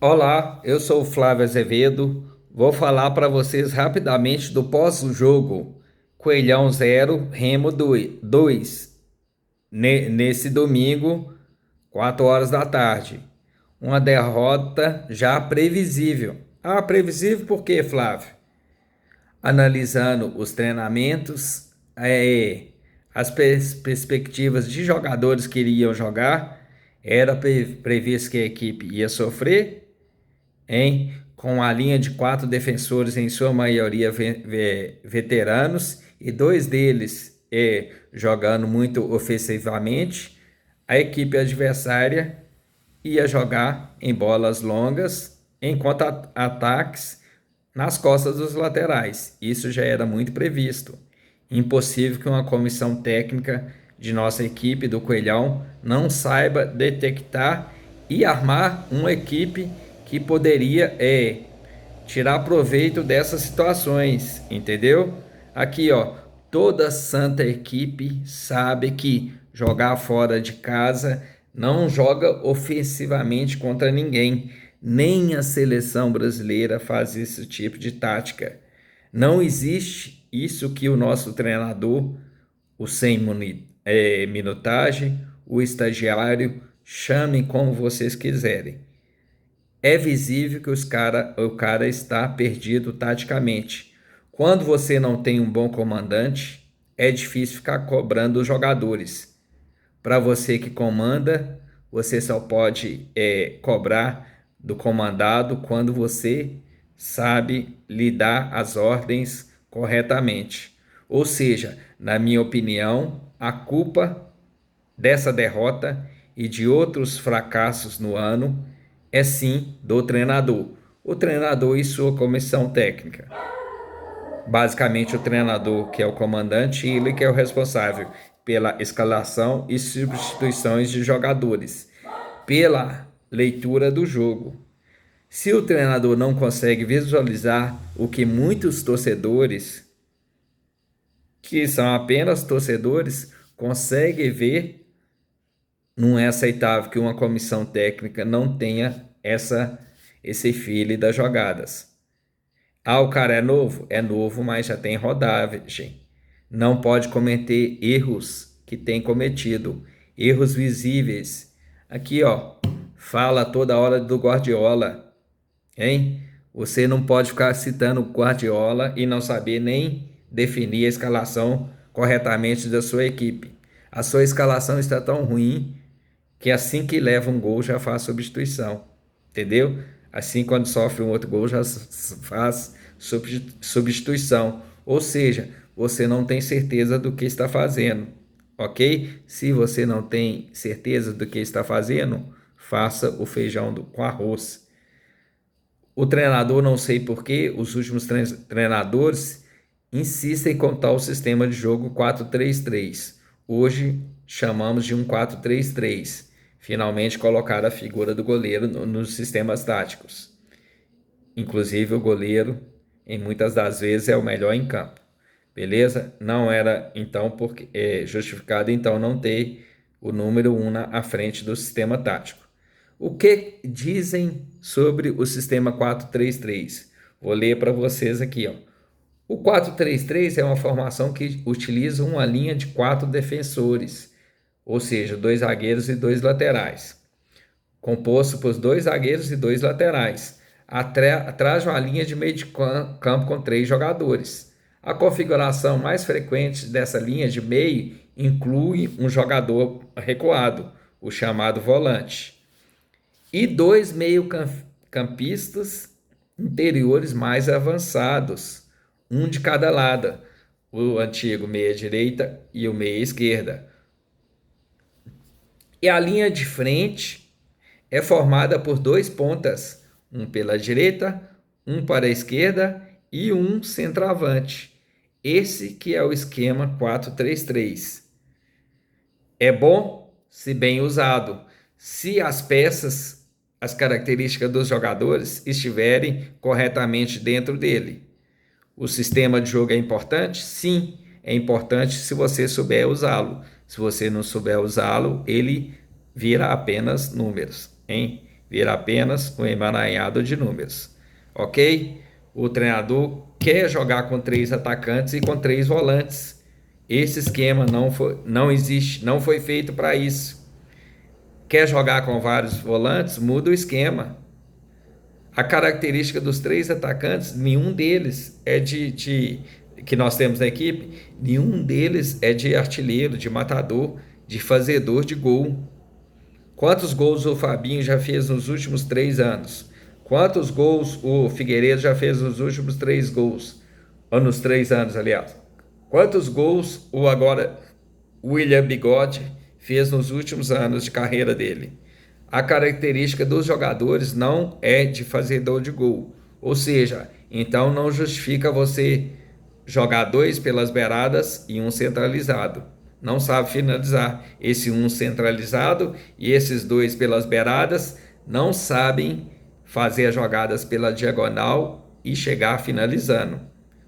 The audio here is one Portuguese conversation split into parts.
Olá, eu sou o Flávio Azevedo. Vou falar para vocês rapidamente do pós-jogo Coelhão 0, Remo 2, nesse domingo, 4 horas da tarde. Uma derrota já previsível. Previsível por quê, Flávio? Analisando os treinamentos, as perspectivas de jogadores que iriam jogar, era previsto que a equipe ia sofrer, hein? Com a linha de 4 defensores, em sua maioria veteranos, e 2 deles jogando muito ofensivamente, a equipe adversária ia jogar em bolas longas, enquanto ataques nas costas dos laterais. Isso já era muito previsto. Impossível que uma comissão técnica de nossa equipe do Coelhão não saiba detectar e armar uma equipe que poderia tirar proveito dessas situações, entendeu? Aqui, ó, toda santa equipe sabe que jogar fora de casa não joga ofensivamente contra ninguém. Nem a seleção brasileira faz esse tipo de tática. Não existe isso que o nosso treinador, o sem minutagem, o estagiário, chamem como vocês quiserem. É visível que o cara está perdido taticamente. Quando você não tem um bom comandante, é difícil ficar cobrando os jogadores. Para você que comanda, você só pode cobrar do comandado quando você sabe lhe dar as ordens corretamente. Ou seja, na minha opinião, a culpa dessa derrota e de outros fracassos no ano é sim do treinador. O treinador e sua comissão técnica. Basicamente, o treinador, que é o comandante, e ele que é o responsável pela escalação e substituições de jogadores, pela leitura do jogo. Se o treinador não consegue visualizar o que muitos torcedores, que são apenas torcedores, conseguem ver, não é aceitável que uma comissão técnica não tenha esse feeling das jogadas. O cara é novo? É novo, mas já tem rodagem. Não pode cometer erros que tem cometido, erros visíveis. Aqui, ó, fala toda hora do Guardiola, hein? Você não pode ficar citando o Guardiola e não saber nem definir a escalação corretamente da sua equipe. A sua escalação está tão ruim que assim que leva um gol já faz substituição, entendeu? Assim, quando sofre um outro gol já faz substituição, ou seja, você não tem certeza do que está fazendo, ok? Se você não tem certeza do que está fazendo, faça o feijão com arroz. O treinador, não sei por que, os últimos treinadores insistem com tal sistema de jogo 4-3-3. Hoje chamamos de um 4-3-3. Finalmente colocar a figura do goleiro nos sistemas táticos. Inclusive o goleiro, em muitas das vezes, é o melhor em campo. Beleza? Não era então porque justificado então não ter o número 1 à frente do sistema tático. O que dizem sobre o sistema 4-3-3? Vou ler para vocês aqui, ó. O 4-3-3 é uma formação que utiliza uma linha de 4 defensores, ou seja, 2 zagueiros e 2 laterais, composto por 2 zagueiros e 2 laterais, atrás de uma linha de meio de campo com 3 jogadores. A configuração mais frequente dessa linha de meio inclui um jogador recuado, o chamado volante, e 2 meio-campistas interiores mais avançados, um de cada lado, o antigo meia-direita e o meia-esquerda. E a linha de frente é formada por 2 pontas, um pela direita, um para a esquerda e um centroavante. Esse que é o esquema 4-3-3. É bom se bem usado, se as peças, as características dos jogadores estiverem corretamente dentro dele. O sistema de jogo é importante? Sim, é importante se você souber usá-lo. Se você não souber usá-lo, ele vira apenas números, hein? vira apenas um emaranhado de números. Ok? O treinador quer jogar com 3 atacantes e com 3 volantes. Esse esquema não existe, não foi feito para isso. Quer jogar com vários volantes? Muda o esquema. A característica dos 3 atacantes, nenhum deles é que nós temos na equipe, nenhum deles é de artilheiro, de matador, de fazedor de gol. Quantos gols o Fabinho já fez nos últimos 3 anos? Quantos gols o Figueiredo já fez nos últimos 3 gols? Ou nos 3 anos, aliás. Quantos gols o agora William Bigode fez nos últimos anos de carreira dele? A característica dos jogadores não é de fazedor de gol. Ou seja, então não justifica você jogar 2 pelas beiradas e um centralizado. Não sabe finalizar. Esse um centralizado e esses 2 pelas beiradas não sabem fazer as jogadas pela diagonal e chegar finalizando.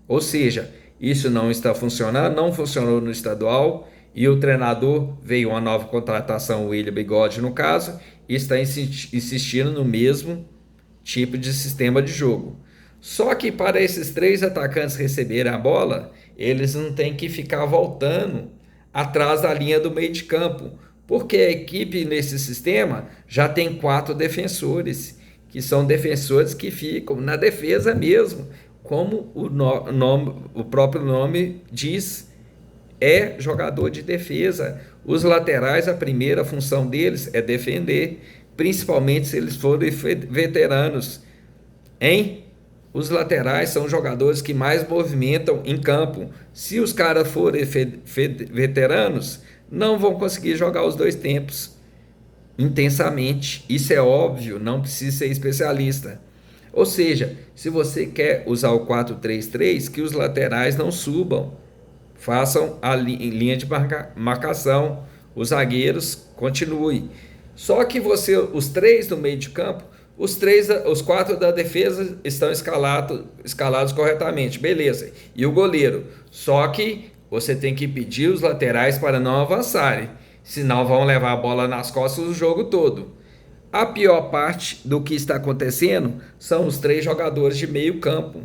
Ou seja, isso não está funcionando, não funcionou no estadual e o treinador veio uma nova contratação, o William Bigode no caso, e está insistindo no mesmo tipo de sistema de jogo. Só que para esses 3 atacantes receberem a bola, eles não têm que ficar voltando atrás da linha do meio de campo, porque a equipe nesse sistema já tem 4 defensores, que são defensores que ficam na defesa mesmo, como o próprio nome diz, é jogador de defesa. Os laterais, a primeira função deles é defender, principalmente se eles forem veteranos, hein? Os laterais são jogadores que mais movimentam em campo. Se os caras forem veteranos, não vão conseguir jogar os 2 tempos intensamente. Isso é óbvio, não precisa ser especialista. Ou seja, se você quer usar o 4-3-3, que os laterais não subam, façam a linha de marcação, os zagueiros continuem. Só que os 3 do meio de campo, os 4 da defesa estão escalados corretamente, beleza. E o goleiro? Só que você tem que pedir os laterais para não avançarem, senão vão levar a bola nas costas o jogo todo. A pior parte do que está acontecendo são os 3 jogadores de meio campo.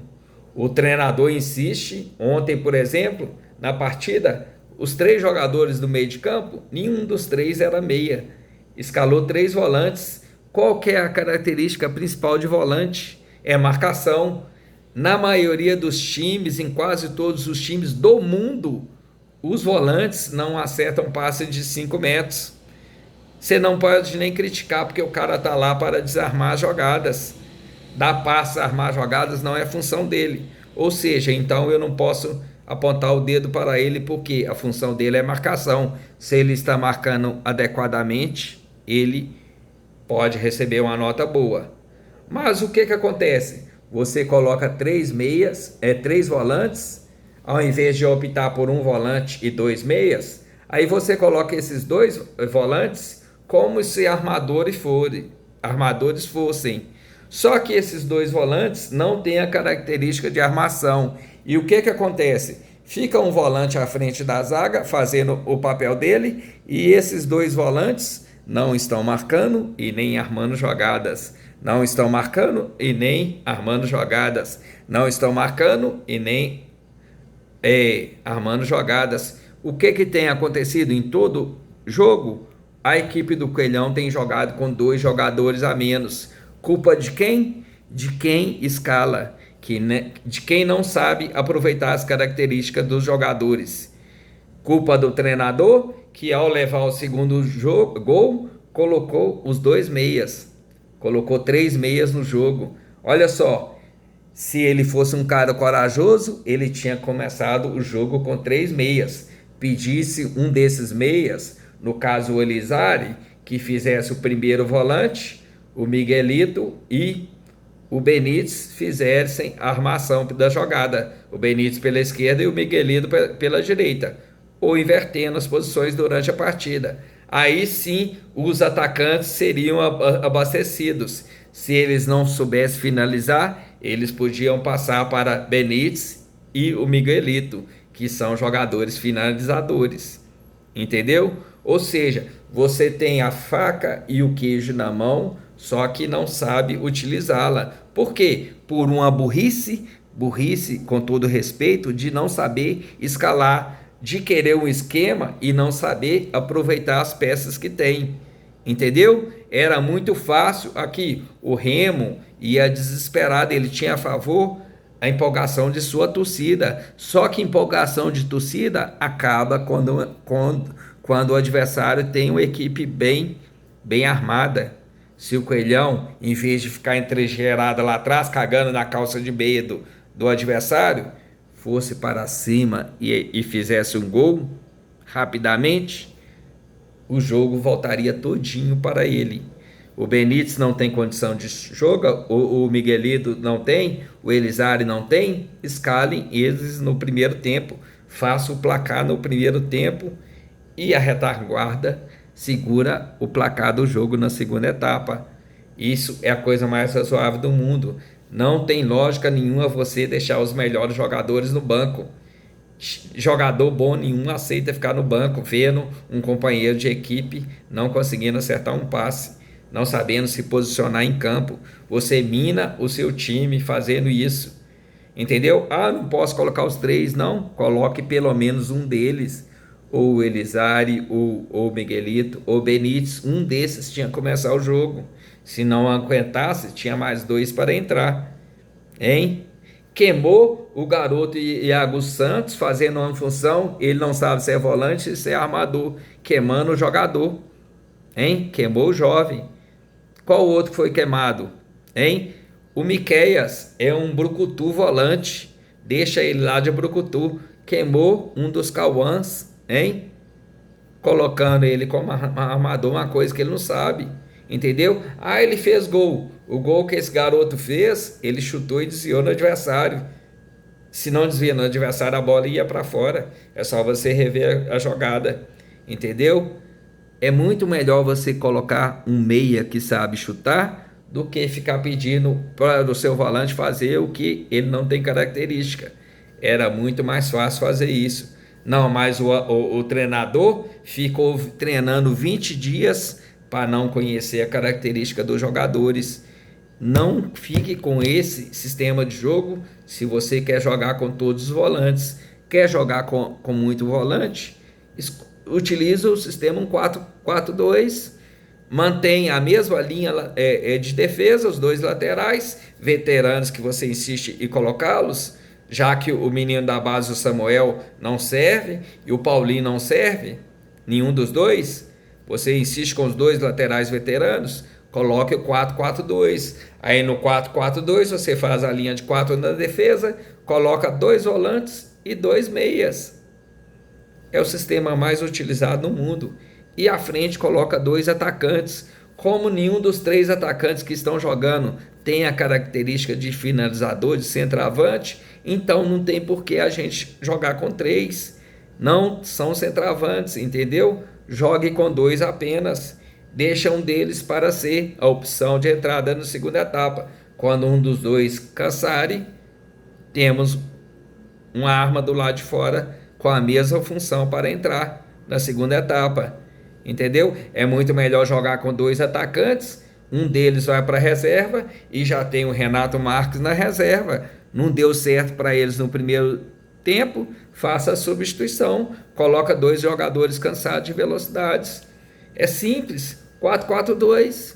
O treinador insiste, ontem, por exemplo, na partida, os 3 jogadores do meio de campo, nenhum dos 3 era meia. Escalou 3 volantes. Qual que é a característica principal de volante? É marcação. Na maioria dos times, em quase todos os times do mundo, os volantes não acertam passe de 5 metros. Você não pode nem criticar, porque o cara está lá para desarmar jogadas. Dar passe, armar jogadas não é função dele. Ou seja, então eu não posso apontar o dedo para ele, porque a função dele é marcação. Se ele está marcando adequadamente, ele pode receber uma nota boa. Mas o que acontece? Você coloca 3 meias, 3 volantes, ao invés de optar por um volante e 2 meias, aí você coloca esses 2 volantes como se armadores fossem. Só que esses 2 volantes não têm a característica de armação. E o que acontece? Fica um volante à frente da zaga, fazendo o papel dele, e esses 2 volantes não estão marcando e nem armando jogadas. Não estão marcando e nem armando jogadas. Não estão marcando e nem armando jogadas. O que tem acontecido em todo jogo? A equipe do Coelhão tem jogado com 2 jogadores a menos. Culpa de quem? De quem escala, de quem não sabe aproveitar as características dos jogadores. Culpa do treinador, que ao levar o segundo gol, colocou os 2 meias. Colocou 3 meias no jogo. Olha só, se ele fosse um cara corajoso, ele tinha começado o jogo com 3 meias. Pedisse um desses meias, no caso o Elizari, que fizesse o primeiro volante, o Miguelito e o Benítez fizessem a armação da jogada. O Benítez pela esquerda e o Miguelito pela direita, ou invertendo as posições durante a partida. Aí sim os atacantes seriam abastecidos. Se eles não soubessem finalizar, eles podiam passar para Benítez e o Miguelito, que são jogadores finalizadores. Entendeu? Ou seja, você tem a faca e o queijo na mão, só que não sabe utilizá-la. Por quê? Por uma burrice, com todo respeito, de não saber escalar, de querer um esquema e não saber aproveitar as peças que tem. Entendeu? Era muito fácil aqui. O Remo ia desesperado, ele tinha a favor a empolgação de sua torcida. Só que empolgação de torcida acaba quando o adversário tem uma equipe bem armada. Se o Coelhão, em vez de ficar entregerado lá atrás, cagando na calça de meia do adversário, fosse para cima e fizesse um gol rapidamente, o jogo voltaria todinho para ele. O Benítez não tem condição de jogo, o Miguelito não tem, o Elizari não tem, escalem eles no primeiro tempo, faça o placar no primeiro tempo e a retaguarda segura o placar do jogo na segunda etapa. Isso é a coisa mais razoável do mundo. Não tem lógica nenhuma você deixar os melhores jogadores no banco. Jogador bom nenhum aceita ficar no banco vendo um companheiro de equipe não conseguindo acertar um passe, não sabendo se posicionar em campo. Você mina o seu time fazendo isso, entendeu? Ah, não posso colocar os três, não. Coloque pelo menos um deles, ou o Elizari, ou o Miguelito, ou o Benítez. Um desses tinha que começar o jogo. Se não aguentasse, tinha mais dois para entrar, hein? Queimou o garoto Iago Santos fazendo uma função, ele não sabe se é volante ou se é armador, queimando o jogador, hein? Queimou o jovem. Qual outro foi queimado, hein? O Miqueias é um brucutu volante, deixa ele lá de brucutu, queimou um dos cauãs, hein? Colocando ele como armador, uma coisa que ele não sabe, entendeu? Ah, ele fez gol. O gol que esse garoto fez, ele chutou e desviou no adversário. Se não desvia no adversário, a bola ia para fora. É só você rever a jogada, entendeu? É muito melhor você colocar um meia que sabe chutar do que ficar pedindo para o seu volante fazer o que ele não tem característica. Era muito mais fácil fazer isso. Não, mas o treinador ficou treinando 20 dias para não conhecer a característica dos jogadores. Não fique com esse sistema de jogo se você quer jogar com todos os volantes. Quer jogar com muito volante? Utiliza o sistema 4-4-2, mantém a mesma linha de defesa, os dois laterais, veteranos que você insiste em colocá-los, já que o menino da base, o Samuel, não serve e o Paulinho não serve, nenhum dos dois, você insiste com os dois laterais veteranos, coloque o 4-4-2. Aí no 4-4-2 você faz a linha de 4 na defesa, coloca dois volantes e dois meias. É o sistema mais utilizado no mundo. E à frente coloca dois atacantes. Como nenhum dos três atacantes que estão jogando tem a característica de finalizador, de centroavante, então não tem por que a gente jogar com três. Não são centroavantes, entendeu? Jogue com dois apenas. Deixa um deles para ser a opção de entrada na segunda etapa. Quando um dos dois cansarem, temos uma arma do lado de fora com a mesma função para entrar na segunda etapa. Entendeu? É muito melhor jogar com dois atacantes, um deles vai para a reserva e já tem o Renato Marques na reserva. Não deu certo para eles no primeiro tempo, faça a substituição, coloca dois jogadores cansados de velocidades. É simples, 4-4-2.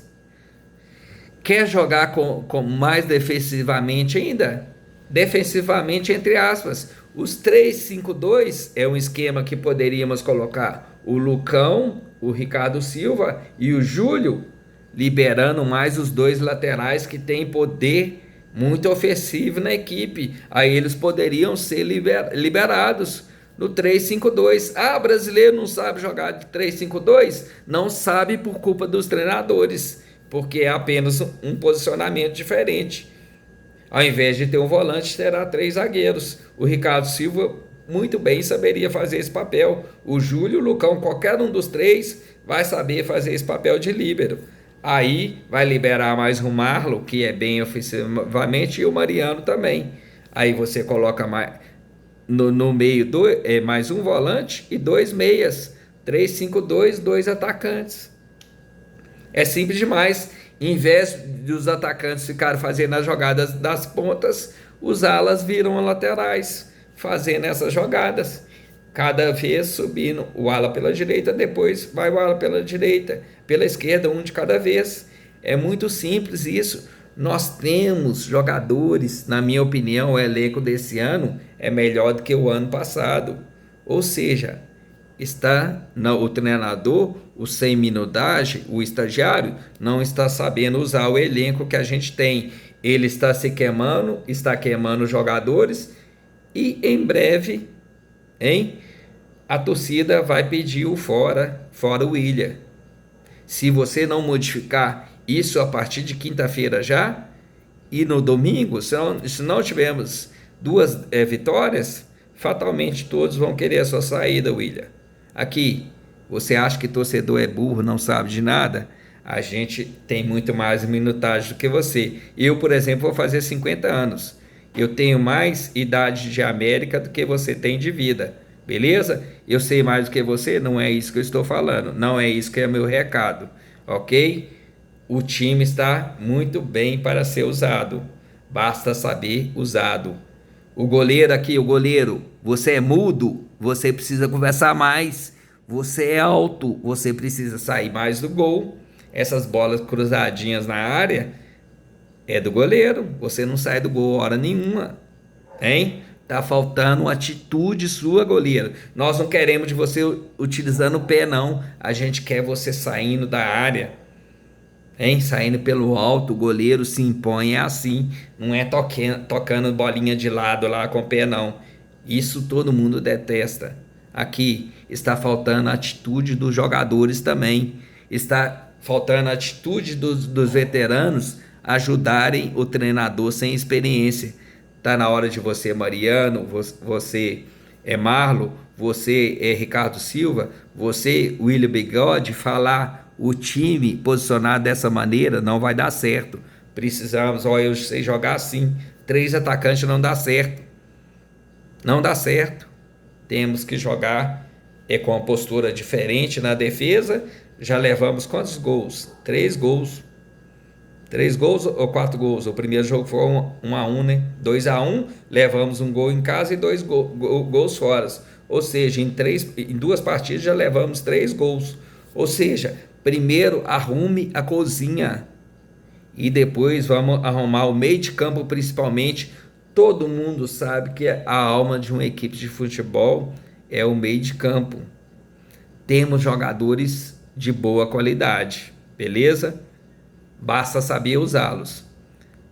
Quer jogar com mais defensivamente ainda? Defensivamente, entre aspas. Os 3-5-2 é um esquema que poderíamos colocar o Lucão, o Ricardo Silva e o Júlio, liberando mais os dois laterais que têm poder muito ofensivo na equipe. Aí eles poderiam ser liberados no 3-5-2. Ah, brasileiro não sabe jogar de 3-5-2? Não sabe por culpa dos treinadores, porque é apenas um posicionamento diferente. Ao invés de ter um volante, terá três zagueiros. O Ricardo Silva muito bem saberia fazer esse papel. O Júlio, o Lucão, qualquer um dos três vai saber fazer esse papel de líbero. Aí vai liberar mais o Marlon, que é bem ofensivamente, e o Mariano também. Aí você coloca mais no meio mais um volante e dois meias. 3-5-2, dois atacantes. É simples demais. Em vez dos atacantes ficarem fazendo as jogadas das pontas, os alas viram laterais, fazendo essas jogadas. Cada vez subindo o ala pela direita, depois vai o ala pela direita, pela esquerda, um de cada vez. É muito simples isso. Nós temos jogadores, na minha opinião, o elenco desse ano é melhor do que o ano passado. Ou seja, o treinador, o sem minutagem, o estagiário, não está sabendo usar o elenco que a gente tem. Ele está se queimando, está queimando os jogadores e em breve, hein, a torcida vai pedir o fora o Willian. Se você não modificar isso a partir de quinta-feira já, e no domingo, se não tivermos duas vitórias, fatalmente todos vão querer a sua saída, Willian. Aqui, você acha que torcedor é burro, não sabe de nada? A gente tem muito mais minutagem do que você. Eu, por exemplo, vou fazer 50 anos. Eu tenho mais idade de América do que você tem de vida. Beleza? Eu sei mais do que você? Não é isso que eu estou falando. Não é isso que é meu recado. Ok? O time está muito bem para ser usado. Basta saber usado. O goleiro aqui, o goleiro, você é mudo, você precisa conversar mais. Você é alto, você precisa sair mais do gol. Essas bolas cruzadinhas na área é do goleiro. Você não sai do gol hora nenhuma. Hein? Tá faltando atitude sua, goleiro. Nós não queremos de você utilizando o pé, não. A gente quer você saindo da área. Hein? Saindo pelo alto, o goleiro se impõe, é assim. Não é tocando bolinha de lado lá com o pé, não. Isso todo mundo detesta. Aqui está faltando a atitude dos jogadores também. Está faltando a atitude dos veteranos ajudarem o treinador sem experiência. Está na hora de você, Mariano, você é Marlo, você é Ricardo Silva, você, William Bigode, falar o time posicionado dessa maneira não vai dar certo. Precisamos, eu sei jogar assim. 3 atacantes não dá certo. Não dá certo. Temos que jogar com uma postura diferente na defesa. Já levamos quantos gols? 3 gols. 3 gols ou 4 gols? O primeiro jogo foi 1-1, né? 2-1, levamos um gol em casa e 2 gols fora. Ou seja, em 2 partidas já levamos 3 gols. Ou seja, primeiro arrume a cozinha e depois vamos arrumar o meio de campo principalmente. Todo mundo sabe que a alma de uma equipe de futebol é o meio de campo. Temos jogadores de boa qualidade, beleza? Basta saber usá-los.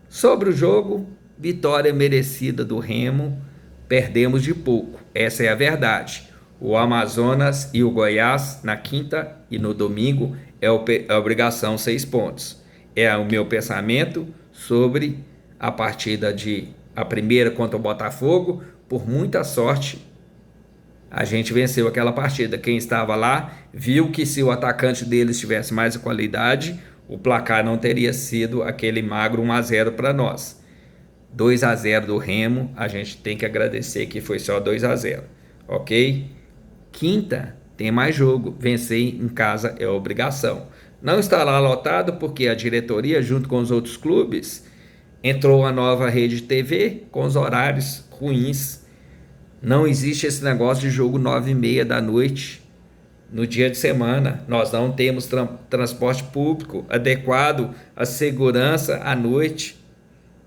Sobre o jogo, vitória merecida do Remo, perdemos de pouco, essa é a verdade. O Amazonas e o Goiás na quinta e no domingo é a obrigação 6 pontos. É o meu pensamento sobre a partida a primeira contra o Botafogo. Por muita sorte, a gente venceu aquela partida. Quem estava lá viu que se o atacante deles tivesse mais qualidade, o placar não teria sido aquele magro 1-0 para nós. 2-0 do Remo, a gente tem que agradecer que foi só 2-0, ok? Quinta tem mais jogo, vencer em casa é obrigação. Não estará lotado porque a diretoria, junto com os outros clubes, entrou a nova rede de TV com os horários ruins. Não existe esse negócio de jogo 9h30 da noite no dia de semana. Nós não temos transporte público adequado à segurança à noite.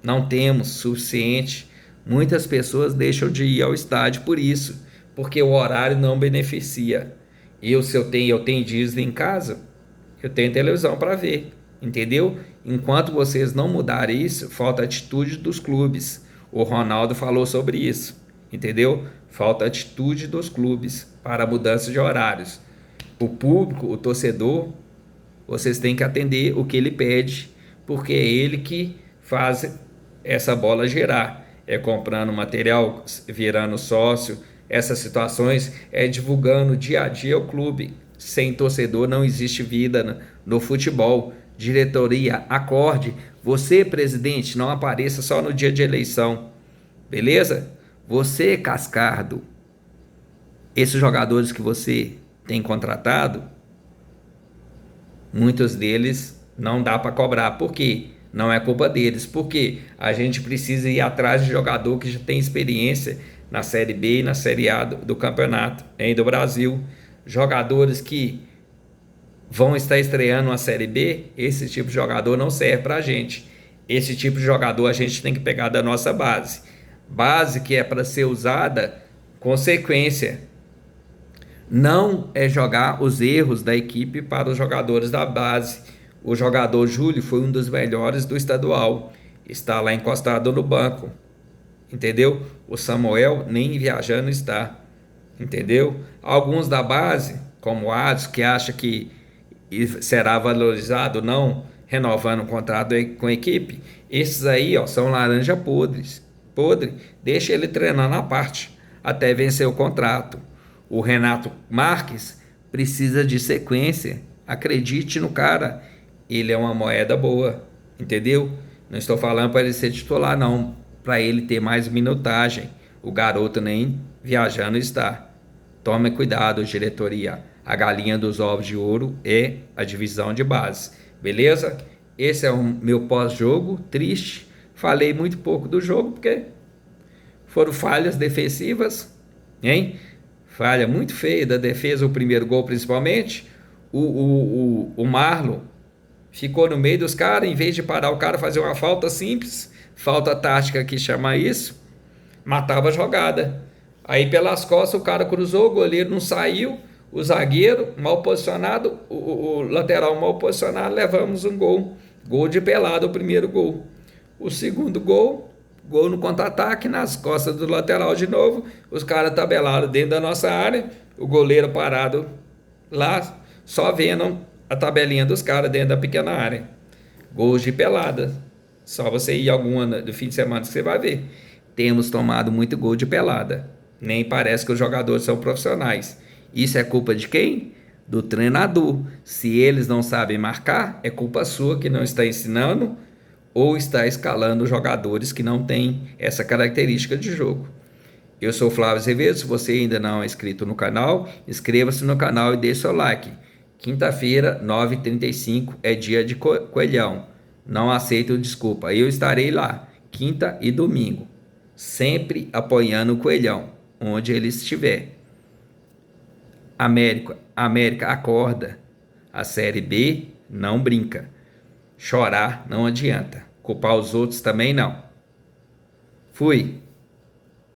Não temos suficiente. Muitas pessoas deixam de ir ao estádio por isso, porque o horário não beneficia. Se eu tenho Disney em casa, eu tenho televisão para ver, entendeu? Enquanto vocês não mudarem isso, falta atitude dos clubes. O Ronaldo falou sobre isso, entendeu? Falta atitude dos clubes para a mudança de horários. O público, o torcedor, vocês têm que atender o que ele pede, porque é ele que faz essa bola girar. É comprando material, virando sócio, essas situações, é divulgando dia a dia o clube. Sem torcedor não existe vida no futebol. Diretoria, acorde. Você, presidente, não apareça só no dia de eleição. Beleza? Você, Cascardo, esses jogadores que você tem contratado, muitos deles Não dá para cobrar. Por quê? Não é culpa deles. Porque a gente precisa ir atrás de jogador que já tem experiência na Série B e na Série A do campeonato, do Brasil. Jogadores que vão estar estreando uma Série B, esse tipo de jogador não serve para a gente. Esse tipo de jogador a gente tem que pegar da nossa base. Base que é para ser usada com sequência. Não é jogar os erros da equipe para os jogadores da base. O jogador Júlio foi um dos melhores do estadual. Está lá encostado no banco. Entendeu? O Samuel nem viajando está. Entendeu? Alguns da base, como o Adson, que acha que será valorizado não renovando o contrato com a equipe, esses aí, ó, são laranja podre, deixa ele treinar na parte até vencer o contrato. O Renato Marques precisa de sequência, acredite no cara, ele é uma moeda boa, entendeu? Não estou falando para ele ser titular não, para ele ter mais minutagem, o garoto nem viajando está. Tome cuidado, diretoria. A galinha dos ovos de ouro é a divisão de base. Beleza? Esse é o meu pós-jogo. Triste. Falei muito pouco do jogo porque foram falhas defensivas. Hein? Falha muito feia da defesa, o primeiro gol principalmente. O Marlon ficou no meio dos caras, em vez de parar o cara fazer uma falta simples, falta tática que chama isso, matava a jogada. Aí pelas costas o cara cruzou, o goleiro não saiu, o zagueiro mal posicionado, o lateral mal posicionado, levamos um gol. Gol de pelada, o primeiro gol. O segundo gol, gol no contra-ataque, nas costas do lateral de novo, os caras tabelaram dentro da nossa área, o goleiro parado lá, só vendo a tabelinha dos caras dentro da pequena área. Gols de pelada. Só você ir alguma do fim de semana que você vai ver. Temos tomado muito gol de pelada. Nem parece que os jogadores são profissionais. Isso é culpa de quem? Do treinador. Se eles não sabem marcar, é culpa sua que não está ensinando ou está escalando jogadores que não têm essa característica de jogo. Eu sou o Flávio Azevedo. Se você ainda não é inscrito no canal, inscreva-se no canal e dê seu like. Quinta-feira, 9h35, é dia de Coelhão. Não aceito desculpa. Eu estarei lá, quinta e domingo, sempre apoiando o Coelhão, onde ele estiver. América acorda. A Série B não brinca. Chorar não adianta. Culpar os outros também não. Fui.